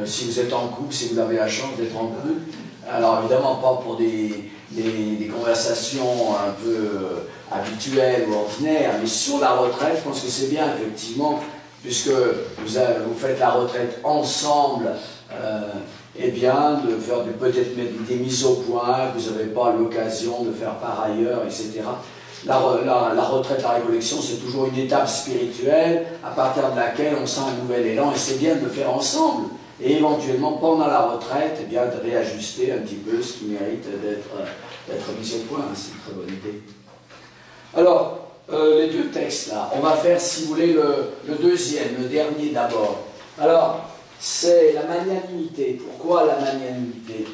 si vous êtes en couple, si vous avez la chance d'être en couple. Alors évidemment pas pour des conversations un peu habituelles ou ordinaires, mais sur la retraite, je pense que c'est bien effectivement, puisque vous faites la retraite ensemble, eh bien de faire peut-être des mises au point que vous n'avez pas l'occasion de faire par ailleurs, etc. La retraite, la récollection, c'est toujours une étape spirituelle à partir de laquelle on sent un nouvel élan, et c'est bien de le faire ensemble. Et éventuellement, pendant la retraite, eh bien, de réajuster un petit peu ce qui mérite d'être mis au point. C'est une très bonne idée. Alors, les deux textes là, on va faire, si vous voulez, le deuxième, le dernier d'abord. Alors, c'est la magnanimité. Pourquoi la magnanimité?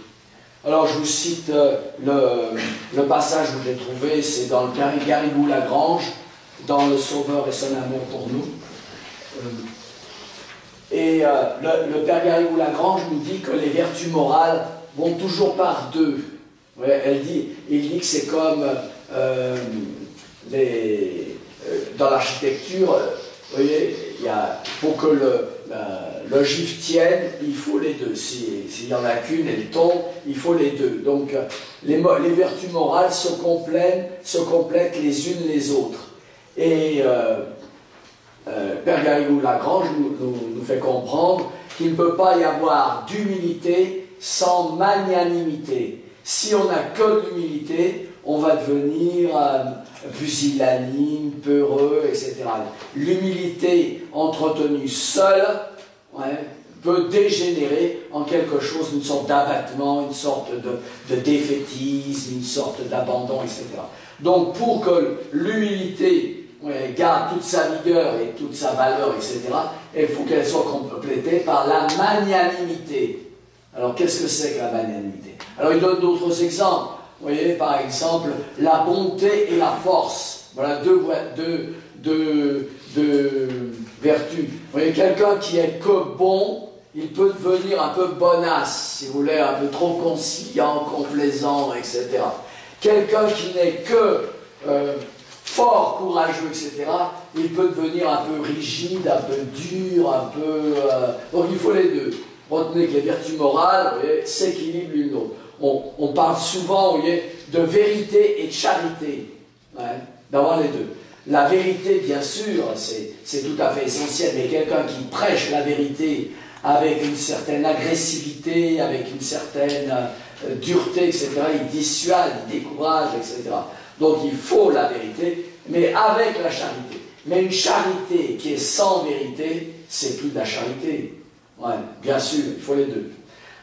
Alors, je vous cite le passage où j'ai trouvé, c'est dans le Garrigou-Lagrange, dans Le Sauveur et son amour pour nous. Et le Père Garrigou-Lagrange nous dit que les vertus morales vont toujours par deux. Ouais, il dit que c'est comme dans l'architecture, vous voyez, pour que l'ogive tienne, il faut les deux. S'il y en a qu'une, elle tombe, il faut les deux. Donc les vertus morales se complètent les unes les autres. Et Père Garrigou-Lagrange nous fait comprendre qu'il ne peut pas y avoir d'humilité sans magnanimité. Si on n'a que l'humilité, on va devenir pusillanime, peureux, etc. L'humilité entretenue seule peut dégénérer en quelque chose, une sorte d'abattement, une sorte de défaitisme, une sorte d'abandon, etc. Donc pour que l'humilité garde toute sa vigueur et toute sa valeur, etc., il faut qu'elle soit complétée par la magnanimité. Alors, qu'est-ce que c'est que la magnanimité? Alors, il donne d'autres exemples. Vous voyez, par exemple, la bonté et la force. Voilà deux vertus. Vous voyez, quelqu'un qui est que bon, il peut devenir un peu bonasse, si vous voulez, un peu trop conciliant, complaisant, etc. Quelqu'un qui n'est que fort, courageux, etc., il peut devenir un peu rigide, un peu dur, un peu... Donc il faut les deux. Retenez que les vertus morales s'équilibrent l'une l'autre. On parle souvent, vous voyez, de vérité et de charité, d'avoir les deux. La vérité, bien sûr, c'est tout à fait essentiel, mais quelqu'un qui prêche la vérité avec une certaine agressivité, avec une certaine dureté, etc., il dissuade, il décourage, etc. Donc il faut la vérité, mais avec la charité. Mais une charité qui est sans vérité, c'est plus de la charité. Ouais, bien sûr, il faut les deux.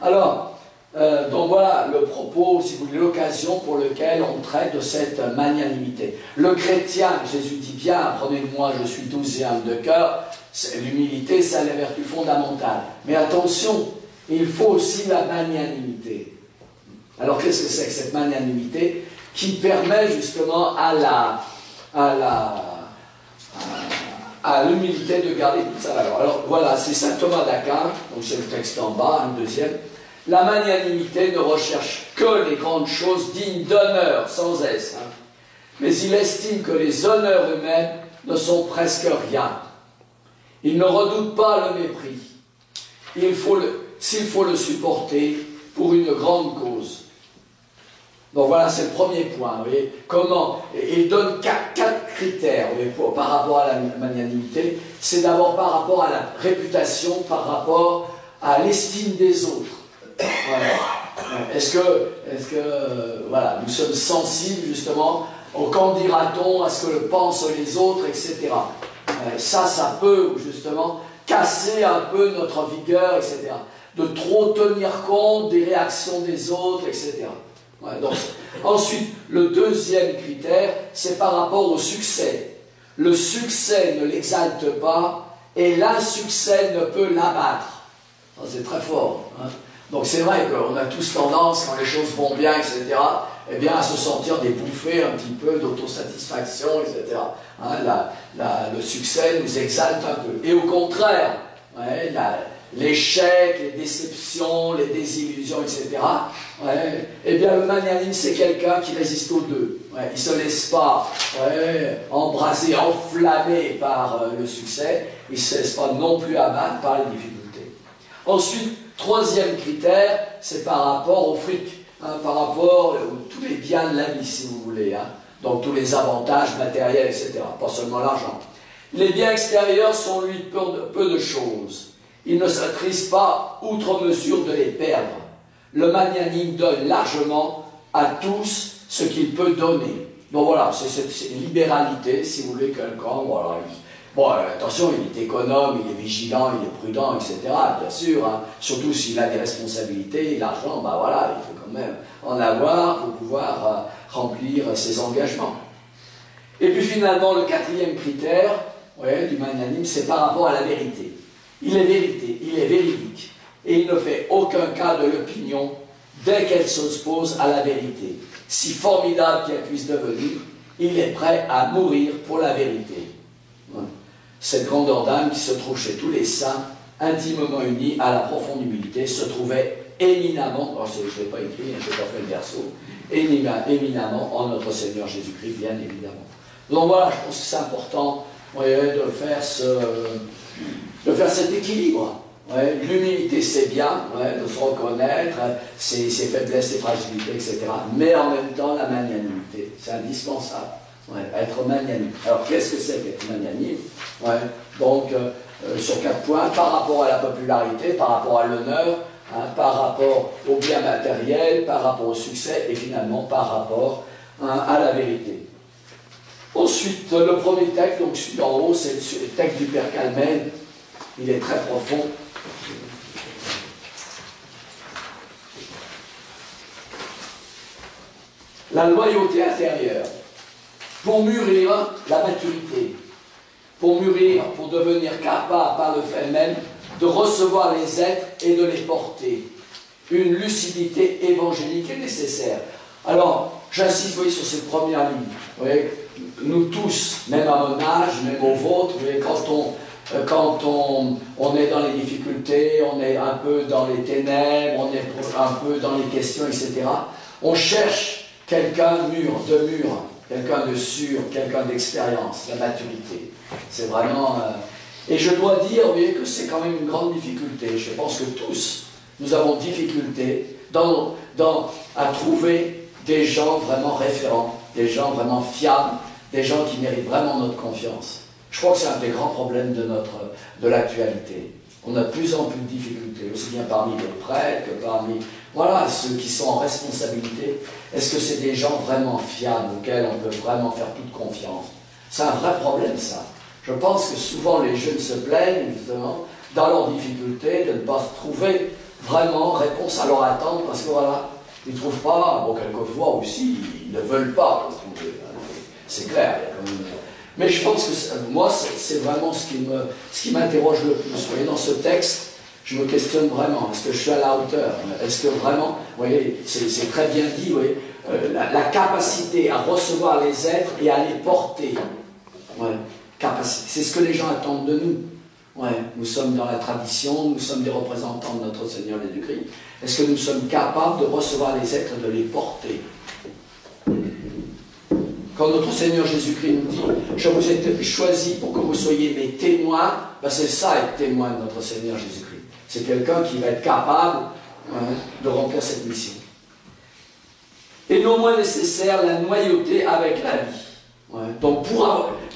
Alors, donc voilà le propos, si vous voulez, l'occasion pour laquelle on traite de cette magnanimité. Le chrétien, Jésus dit bien, apprenez de moi, je suis doux et humble de cœur, l'humilité, c'est la vertu fondamentale. Mais attention, il faut aussi la magnanimité. Alors qu'est-ce que c'est que cette magnanimité qui permet justement à l'humilité de garder toute sa valeur? Alors voilà, c'est saint Thomas d'Aquin, donc c'est le texte en bas, un deuxième. La magnanimité ne recherche que les grandes choses dignes d'honneur, sans S, mais il estime que les honneurs eux-mêmes ne sont presque rien. Il ne redoute pas le mépris. S'il faut le supporter pour une grande cause. Donc voilà, c'est le premier point. Vous voyez, comment il donne quatre critères, vous voyez, par rapport à la magnanimité. C'est d'abord par rapport à la réputation, par rapport à l'estime des autres. Voilà. Est-ce que voilà, nous sommes sensibles justement au qu'en dira-t-on, à ce que le pensent les autres, etc. Ça peut justement casser un peu notre vigueur, etc. De trop tenir compte des réactions des autres, etc. Ouais, donc, ensuite, le deuxième critère, c'est par rapport au succès. Le succès ne l'exalte pas et l'insuccès ne peut l'abattre. C'est très fort. Donc c'est vrai qu'on a tous tendance, quand les choses vont bien, etc., eh bien, à se sentir des bouffées un petit peu d'autosatisfaction, etc. Le succès nous exalte un peu. Et au contraire, l'échec, les déceptions, les désillusions, etc., eh bien, le magnanime, c'est quelqu'un qui résiste aux deux. Il ne se laisse pas embraser, enflammer par le succès, il ne se laisse pas non plus abattre par les difficultés. Ensuite, troisième critère, c'est par rapport au fric, hein, par rapport à tous les biens de la vie, si vous voulez, hein, donc tous les avantages matériels, etc., pas seulement l'argent. Les biens extérieurs sont, lui, peu de choses. Il ne s'attriste pas outre mesure de les perdre. Le magnanime donne largement à tous ce qu'il peut donner. Donc voilà, c'est cette libéralité, si vous voulez, quelqu'un, voilà. Bon, attention, il est économe, il est vigilant, il est prudent, etc., bien sûr, hein. Surtout s'il a des responsabilités, l'argent, ben voilà, il faut quand même en avoir pour pouvoir remplir ses engagements. Et puis finalement, le quatrième critère, ouais, du magnanime, c'est par rapport à la vérité. Il est vérité, il est véridique, et il ne fait aucun cas de l'opinion dès qu'elle s'oppose à la vérité. Si formidable qu'elle puisse devenir, il est prêt à mourir pour la vérité. Ouais. Cette grandeur d'âme qui se trouve chez tous les saints, intimement unis à la profonde humilité, se trouvait éminemment, alors je ne l'ai pas écrit, je n'ai pas fait le verso, éminemment en notre Seigneur Jésus-Christ, bien évidemment. Donc voilà, je pense que c'est important, ouais, de faire cet équilibre. Ouais, l'humilité, c'est bien, ouais, de se reconnaître, ses faiblesses, ses fragilités, etc. Mais en même temps, la magnanimité, c'est indispensable. Ouais, être magnanime. Alors, qu'est-ce que c'est qu'être magnanime? Ouais, donc, sur 4 points, par rapport à la popularité, par rapport à l'honneur, hein, par rapport au bien matériel, par rapport au succès, et finalement, par rapport, hein, à la vérité. Ensuite, le premier texte, donc celui en haut, c'est le texte du Père Calmen. Il est très profond. La loyauté intérieure. Pour mûrir la maturité, pour mûrir, pour devenir capable par le fait même de recevoir les êtres et de les porter. Une lucidité évangélique est nécessaire. Alors, j'insiste, vous voyez, sur cette première ligne. Vous voyez, nous tous, même à mon âge, même au vôtre, vous voyez, quand on est dans les difficultés, on est un peu dans les ténèbres, on est un peu dans les questions, etc., on cherche quelqu'un mûr, quelqu'un de sûr, quelqu'un d'expérience, la maturité. C'est vraiment... Et je dois dire, vous voyez, que c'est quand même une grande difficulté. Je pense que tous, nous avons difficulté à trouver des gens vraiment référents, des gens vraiment fiables, des gens qui méritent vraiment notre confiance. Je crois que c'est un des grands problèmes de l'actualité. On a de plus en plus de difficultés, aussi bien parmi les prêtres que parmi ceux qui sont en responsabilité. Est-ce que c'est des gens vraiment fiables auxquels on peut vraiment faire toute confiance? C'est un vrai problème, ça. Je pense que souvent les jeunes se plaignent, justement, dans leurs difficultés, de ne pas trouver vraiment réponse à leur attente, parce que voilà, ils ne trouvent pas, bon, quelquefois aussi, ils ne veulent pas le trouver. C'est clair, il y a quand même... Mais je pense que moi, c'est vraiment ce qui m'interroge le plus. Vous voyez, dans ce texte, je me questionne vraiment. Est-ce que je suis à la hauteur? Est-ce que vraiment, vous voyez, c'est très bien dit, vous voyez, la capacité à recevoir les êtres et à les porter. Ouais, capacité. C'est ce que les gens attendent de nous. Ouais, nous sommes dans la tradition, nous sommes des représentants de notre Seigneur Jésus-Christ. Est-ce que nous sommes capables de recevoir les êtres et de les porter? Quand notre Seigneur Jésus-Christ nous dit « Je vous ai choisi pour que vous soyez mes témoins », ben c'est ça être témoin de notre Seigneur Jésus-Christ. C'est quelqu'un qui va être capable de remplir cette mission. Et non moins nécessaire, la loyauté avec la vie. Ouais. Donc,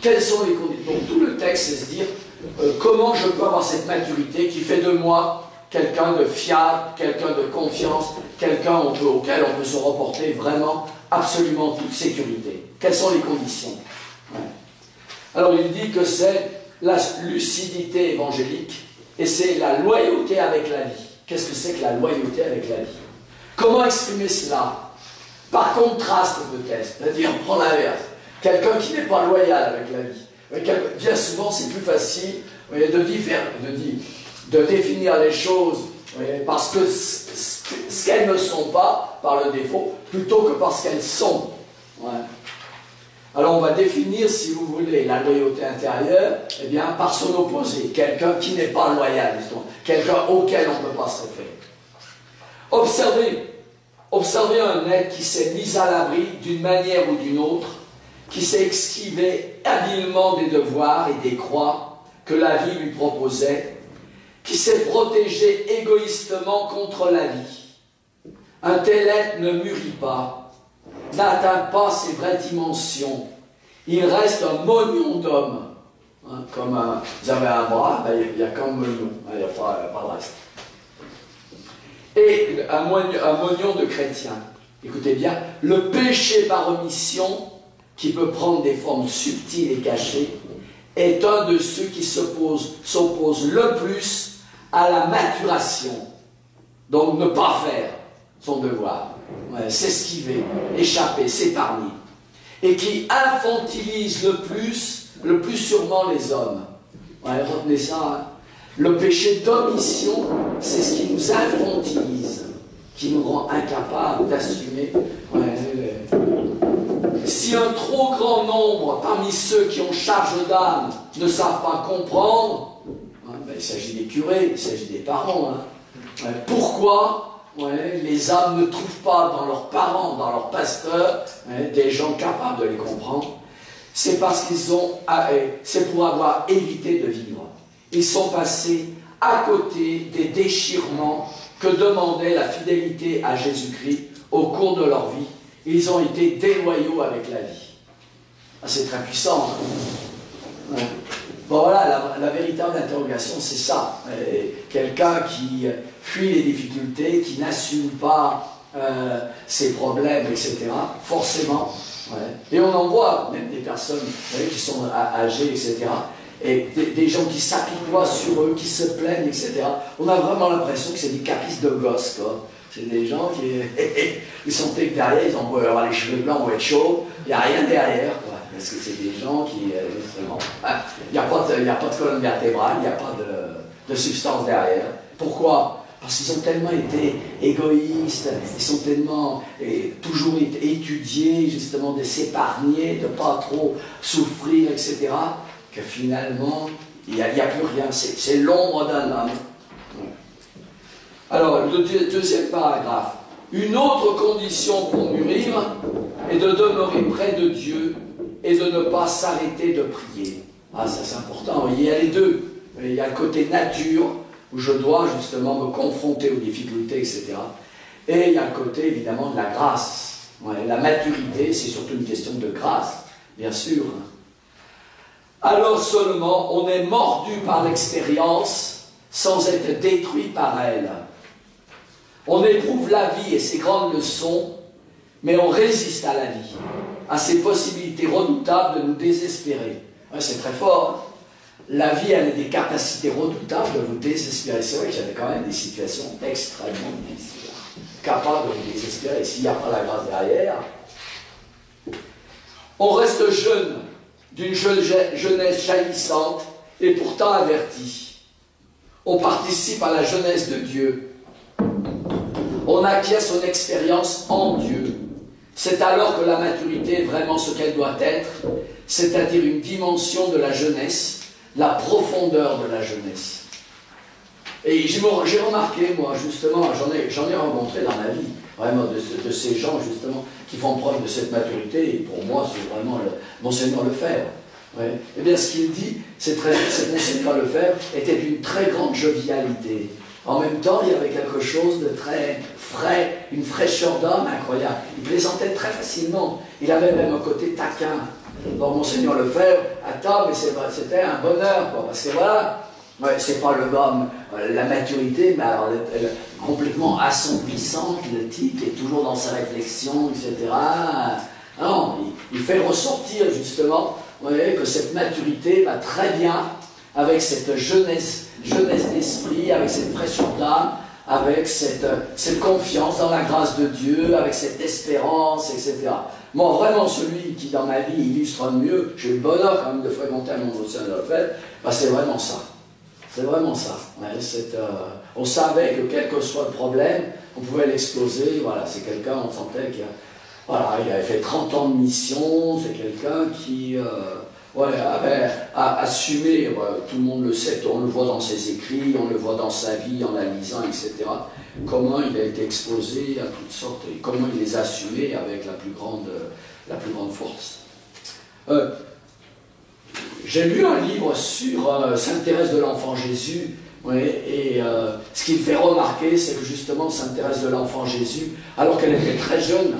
quelles sont les conditions? Donc, tout le texte, c'est se dire comment je peux avoir cette maturité qui fait de moi quelqu'un de fiable, quelqu'un de confiance, quelqu'un auquel on peut se reporter vraiment absolument toute sécurité. Quelles sont les conditions? Ouais. Alors il dit que c'est la lucidité évangélique et c'est la loyauté avec la vie. Qu'est-ce que c'est que la loyauté avec la vie? Comment exprimer cela? Par contraste peut-être, c'est-à-dire prendre l'inverse. Quelqu'un qui n'est pas loyal avec la vie. Bien souvent c'est plus facile de définir les choses parce que ce qu'elles ne sont pas par le défaut, plutôt que parce qu'elles sont. Ouais. Alors on va définir, si vous voulez, la loyauté intérieure, eh bien, par son opposé, quelqu'un qui n'est pas loyal, quelqu'un auquel on ne peut pas se référer. Observez un être qui s'est mis à l'abri d'une manière ou d'une autre, qui s'est esquivé habilement des devoirs et des croix que la vie lui proposait, qui s'est protégé égoïstement contre la vie. Un tel être ne mûrit pas, n'atteint pas ses vraies dimensions. Il reste un mognon d'homme. Hein, vous avez un bras, ben, il n'y a qu'un mognon, il n'y a pas de reste. Et un mognon de chrétien. Écoutez bien, le péché par omission, qui peut prendre des formes subtiles et cachées, est un de ceux qui s'oppose le plus à la maturation. Donc ne pas faire son devoir, s'esquiver, échapper, s'épargner. Et qui infantilise le plus sûrement les hommes. Ouais, retenez ça. Hein. Le péché d'omission, c'est ce qui nous infantilise, qui nous rend incapables d'assumer. Si un trop grand nombre parmi ceux qui ont charge d'âme ne savent pas comprendre, ben, il s'agit des curés, il s'agit des parents. Hein. Pourquoi les âmes ne trouvent pas dans leurs parents, dans leurs pasteurs, des gens capables de les comprendre? C'est parce c'est pour avoir évité de vivre. Ils sont passés à côté des déchirements que demandait la fidélité à Jésus-Christ au cours de leur vie. Ils ont été déloyaux avec la vie. Ah, c'est très puissant. Hein. Bon voilà, la véritable interrogation, c'est ça. Quelqu'un qui fuit les difficultés, qui n'assume pas ses problèmes, etc. Forcément. Et on en voit même des personnes qui sont âgées, etc. Et des gens qui s'apitoient sur eux, qui se plaignent, etc. On a vraiment l'impression que c'est des caprices de gosses, quoi. C'est des gens qui ils sont que derrière, ils ont beau avoir les cheveux blancs ou être chauds, il n'y a rien derrière, quoi. Parce que c'est des gens qui, justement, il n'y a pas de colonne vertébrale, il n'y a pas de substance derrière. Pourquoi? Parce qu'ils ont tellement été égoïstes, ils sont tellement toujours étudiés, justement, de s'épargner, de ne pas trop souffrir, etc., que finalement, il n'y a plus rien. C'est l'ombre d'un homme. Alors, le deuxième paragraphe. Une autre condition pour mûrir est de demeurer près de Dieu et de ne pas s'arrêter de prier. Ah, ça c'est important. Il y a les deux. Il y a le côté nature, où je dois justement me confronter aux difficultés, etc. Et il y a le côté, évidemment, de la grâce. La maturité, c'est surtout une question de grâce, bien sûr. Alors seulement, on est mordu par l'expérience sans être détruit par elle. On éprouve la vie et ses grandes leçons, mais on résiste à la vie, à ses possibilités redoutables de nous désespérer. C'est très fort. La vie, elle a des capacités redoutables de vous désespérer. C'est vrai que j'avais quand même des situations extrêmement difficiles, capables de vous désespérer. S'il n'y a pas la grâce derrière, on reste jeune, d'une jeunesse jaillissante et pourtant averti. On participe à la jeunesse de Dieu. On acquiert son expérience en Dieu. C'est alors que la maturité est vraiment ce qu'elle doit être, c'est-à-dire une dimension de la jeunesse, la profondeur de la jeunesse. Et j'ai remarqué, moi, justement, j'en ai rencontré dans ma vie, vraiment, de ces gens, justement, qui font preuve de cette maturité, et pour moi, c'est vraiment Monseigneur Lefebvre. Eh bien, ce qu'il dit, c'est Monseigneur Lefebvre était d'une très grande jovialité. En même temps, il y avait quelque chose de très frais, une fraîcheur d'âme incroyable. Il plaisantait très facilement. Il avait même un côté taquin. Donc, Monseigneur Lefebvre, attends, mais c'était un bonheur, quoi, parce que voilà, c'est pas le homme, la maturité, mais alors elle complètement assombrissante, le type est toujours dans sa réflexion, etc. Non, il fait ressortir justement, vous voyez, que cette maturité va très bien avec cette jeunesse d'esprit, avec cette fraîcheur d'âme, avec cette confiance dans la grâce de Dieu, avec cette espérance, etc. Moi, vraiment, celui qui, dans ma vie, illustre mieux, j'ai eu le bonheur quand même de fréquenter un Monseigneur Lefebvre, c'est vraiment ça. C'est vraiment ça. On savait que quel que soit le problème, on pouvait l'exploser. Voilà, c'est quelqu'un, on sentait qu'il il avait fait 30 ans de mission, c'est quelqu'un qui avait assumé, tout le monde le sait, on le voit dans ses écrits, on le voit dans sa vie, en la lisant, etc. Comment il a été exposé à toutes sortes, et comment il les a assumés avec la plus grande force. J'ai lu un livre sur Sainte Thérèse de l'Enfant Jésus, Oui, et ce qui me fait remarquer, c'est que justement Sainte Thérèse de l'Enfant Jésus, alors qu'elle était très jeune,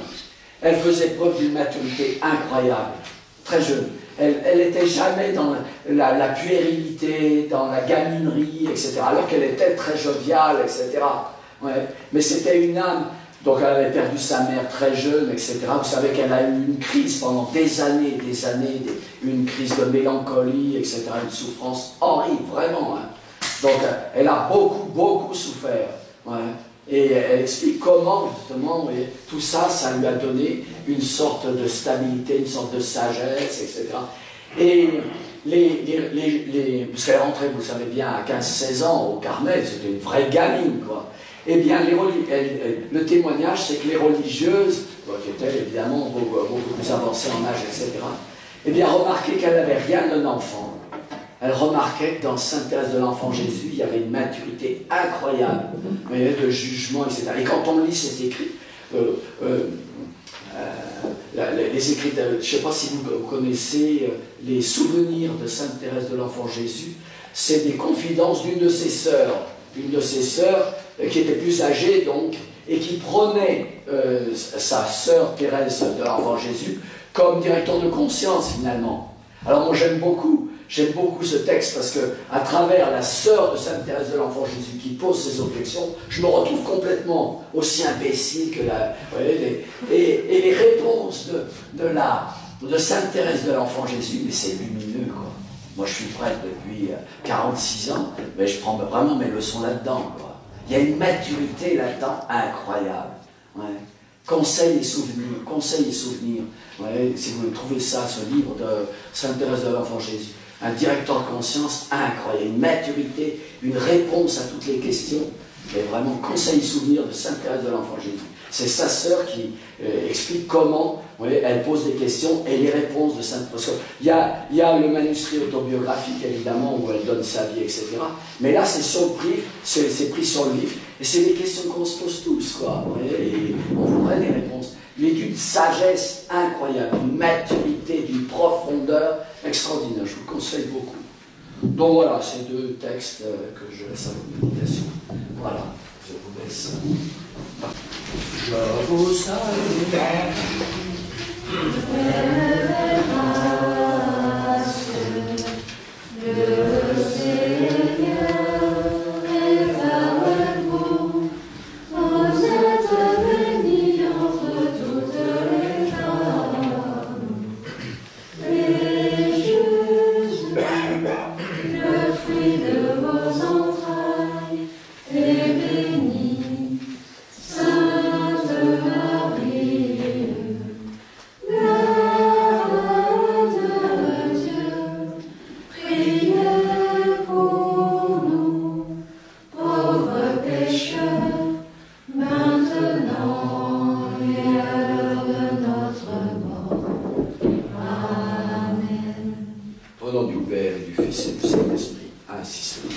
elle faisait preuve d'une maturité incroyable, très jeune. Elle n'était jamais dans la puérilité, dans la gaminerie, etc. Alors qu'elle était très joviale, etc. Ouais. Mais c'était une âme, donc elle avait perdu sa mère très jeune, etc. Vous savez qu'elle a eu une crise pendant des années, une crise de mélancolie, etc. Une souffrance horrible, vraiment. Hein. Donc elle a beaucoup souffert. Ouais. Et elle explique comment, justement, tout ça, ça lui a donné une sorte de stabilité, une sorte de sagesse, etc. Et parce qu'elle rentrait, vous le savez bien, à 15-16 ans au Carmel, c'était une vraie gamine, quoi. Eh bien, le témoignage, c'est que les religieuses, qui étaient évidemment beaucoup plus avancées en âge, etc., eh bien, remarquaient qu'elle n'avait rien d'un enfant. Elle remarquait que dans Sainte Thérèse de l'Enfant Jésus, il y avait une maturité incroyable, de jugement, etc. Et quand on lit ces écrits, les écrits, je ne sais pas si vous connaissez les souvenirs de Sainte Thérèse de l'Enfant Jésus, c'est des confidences d'une de ses sœurs, qui était plus âgée donc, et qui prenait sa sœur Thérèse de l'Enfant Jésus comme directeur de conscience finalement. Alors moi j'aime beaucoup ce texte parce que à travers la sœur de Sainte Thérèse de l'Enfant Jésus qui pose ses objections, je me retrouve complètement aussi imbécile que et les réponses de Sainte Thérèse de l'Enfant Jésus, mais c'est lumineux quoi. Moi je suis prêtre depuis 46 ans, mais je prends vraiment mes leçons là-dedans quoi. Il y a une maturité là-dedans incroyable. Ouais. Conseils et souvenirs. Ouais, si vous trouvez ça, ce livre de Sainte Thérèse de l'Enfant Jésus, un directeur de conscience incroyable, une maturité, une réponse à toutes les questions, mais vraiment conseils et souvenirs de Sainte Thérèse de l'Enfant Jésus. C'est sa sœur qui explique comment elle pose des questions et les réponses de Sainte Thérèse. Il y a le manuscrit autobiographique, évidemment, où elle donne sa vie, etc. Mais là, c'est sur le livre, c'est pris sur le livre, et c'est des questions qu'on se pose tous, quoi. Et on voudrait des réponses. Il est d'une sagesse incroyable, d'une maturité, d'une profondeur extraordinaire. Je vous le conseille beaucoup. Donc voilà, ces deux textes que je laisse à votre méditation. Voilà, je vous laisse. Je vous salue. Le Seigneur est avec vous. Vous êtes bénie entre toutes les femmes. Et Jésus, le fruit de vos entrailles, est béni. Sainte Marie, Mère de Dieu, priez pour nous, pauvres pécheurs, maintenant et à l'heure de notre mort. Amen. Au nom du Père, et du Fils et du Saint-Esprit, ainsi soit.